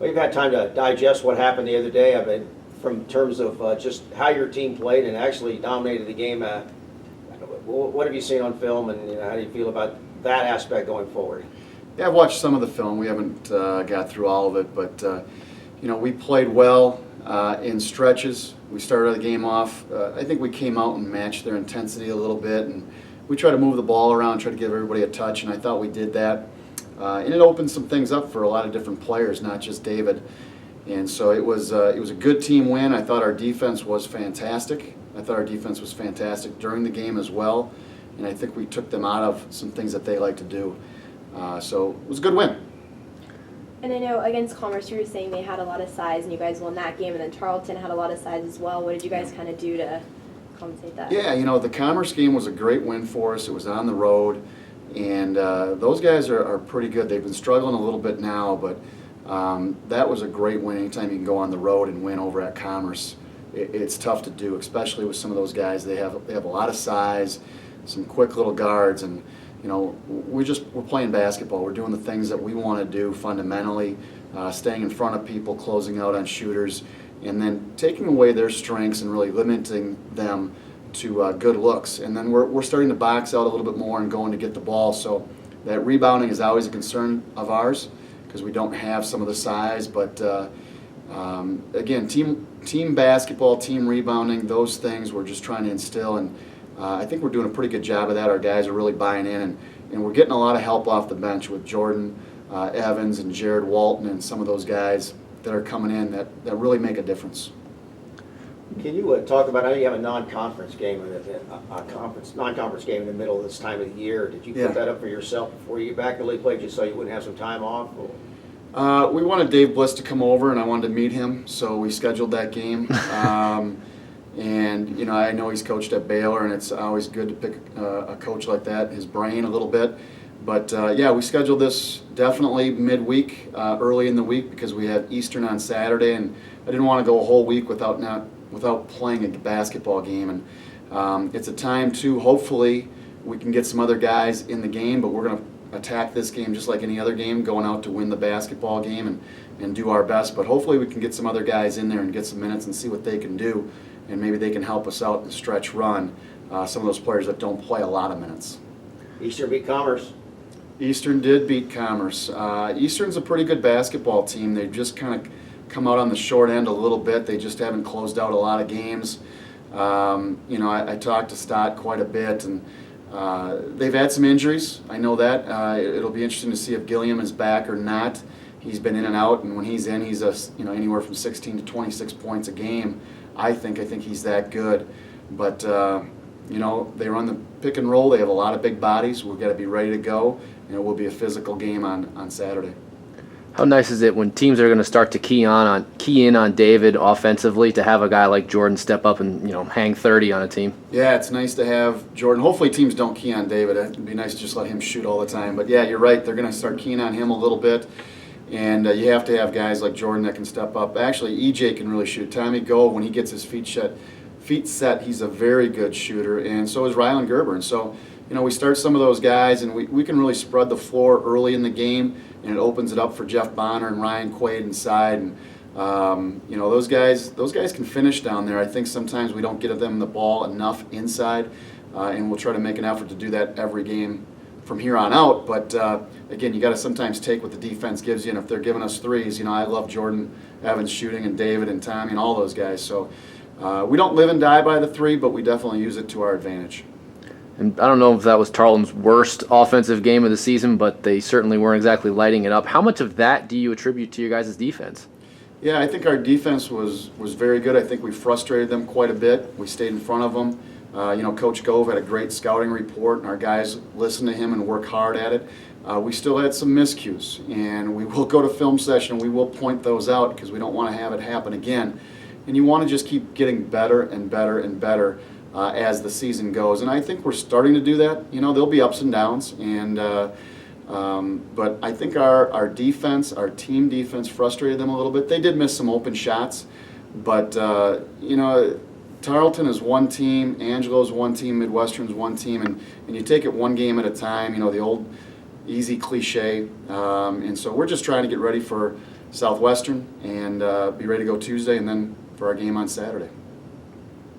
We've had time to digest what happened the other day. I mean, from terms of just how your team played and actually dominated the game. What have you seen on film, and how do you feel about that aspect going forward? Yeah, I've watched some of the film. We haven't got through all of it, but we played well in stretches. We started the game off. I think we came out and matched their intensity a little bit, and we tried to move the ball around, try to give everybody a touch, and I thought we did that. And it opened some things up for a lot of different players, not just David. And so it was a good team win. I thought our defense was fantastic. During the game as well, and I think we took them out of some things that they like to do. So it was a good win. And I know against Commerce, you were saying they had a lot of size, and you guys won that game, and then Tarleton had a lot of size as well. What did you guys kind of do to compensate that? Yeah, the Commerce game was a great win for us. It was on the road, and those guys are pretty good. They've been struggling a little bit now, but that was a great win. Anytime you can go on the road and win over at Commerce, it's tough to do, especially with some of those guys. They have a lot of size, some quick little guards, and we're playing basketball. We're doing the things that we want to do fundamentally, staying in front of people, closing out on shooters, and then taking away their strengths and really limiting them to good looks. And then we're starting to box out a little bit more and going to get the ball. So that rebounding is always a concern of ours because we don't have some of the size. But again, team basketball, team rebounding, those things we're just trying to instill, and I think we're doing a pretty good job of that. Our guys are really buying in, and we're getting a lot of help off the bench with Jordan Evans and Jared Walton and some of those guys that are coming in that really make a difference. Can you talk about, I know you have a non-conference game, non-conference game in the middle of this time of the year. Did you put that up for yourself before you get back to league play just so you wouldn't have some time off? We wanted Dave Bliss to come over, and I wanted to meet him, so we scheduled that game. And I know he's coached at Baylor, and it's always good to pick a coach like that, his brain a little bit. But we scheduled this definitely midweek, early in the week, because we have Eastern on Saturday, and I didn't want to go a whole week without playing a basketball game. And it's a time to hopefully we can get some other guys in the game, but we're going to attack this game just like any other game, going out to win the basketball game and do our best. But hopefully we can get some other guys in there and get some minutes and see what they can do, and maybe they can help us out in the stretch run, some of those players that don't play a lot of minutes. Eastern beat Commerce. Eastern did beat Commerce. Eastern's a pretty good basketball team. They've just kind of come out on the short end a little bit. They just haven't closed out a lot of games. I talked to Stott quite a bit, and they've had some injuries. I know that. It'll be interesting to see if Gilliam is back or not. He's been in and out, and when he's in, he's anywhere from 16 to 26 points a game. I think he's that good. But they run the pick and roll. They have a lot of big bodies. We've got to be ready to go. It will be a physical game on Saturday. How nice is it when teams are going to start to key in on David offensively, to have a guy like Jordan step up and hang 30 on a team? Yeah, it's nice to have Jordan. Hopefully teams don't key on David. It'd be nice to just let him shoot all the time. But yeah, you're right. They're going to start keying on him a little bit. And you have to have guys like Jordan that can step up. Actually, EJ can really shoot. Tommy Gold, when he gets his feet set, he's a very good shooter, and so is Rylan Gerber. And so, we start some of those guys, and we can really spread the floor early in the game, and it opens it up for Jeff Bonner and Ryan Quaid inside. And those guys can finish down there. I think sometimes we don't get them the ball enough inside, and we'll try to make an effort to do that every game from here on out. But again, you got to sometimes take what the defense gives you, and if they're giving us threes, I love Jordan Evans shooting, and David and Tommy and all those guys. So we don't live and die by the three, but we definitely use it to our advantage. And I don't know if that was Tarleton's worst offensive game of the season, but they certainly weren't exactly lighting it up. How much of that do you attribute to your guys' defense? Yeah, I think our defense was very good. I think we frustrated them quite a bit. We stayed in front of them. Coach Gove had a great scouting report, and our guys listened to him and work hard at it. We still had some miscues, and we will go to film session. We will point those out because we don't want to have it happen again. And you want to just keep getting better and better and better as the season goes. And I think we're starting to do that. There'll be ups and downs, and but I think our defense, our team defense, frustrated them a little bit. They did miss some open shots, but Tarleton is one team, Angelo's one team, Midwestern's one team, and you take it one game at a time. The old easy cliche. And so we're just trying to get ready for Southwestern and be ready to go Tuesday and then for our game on Saturday.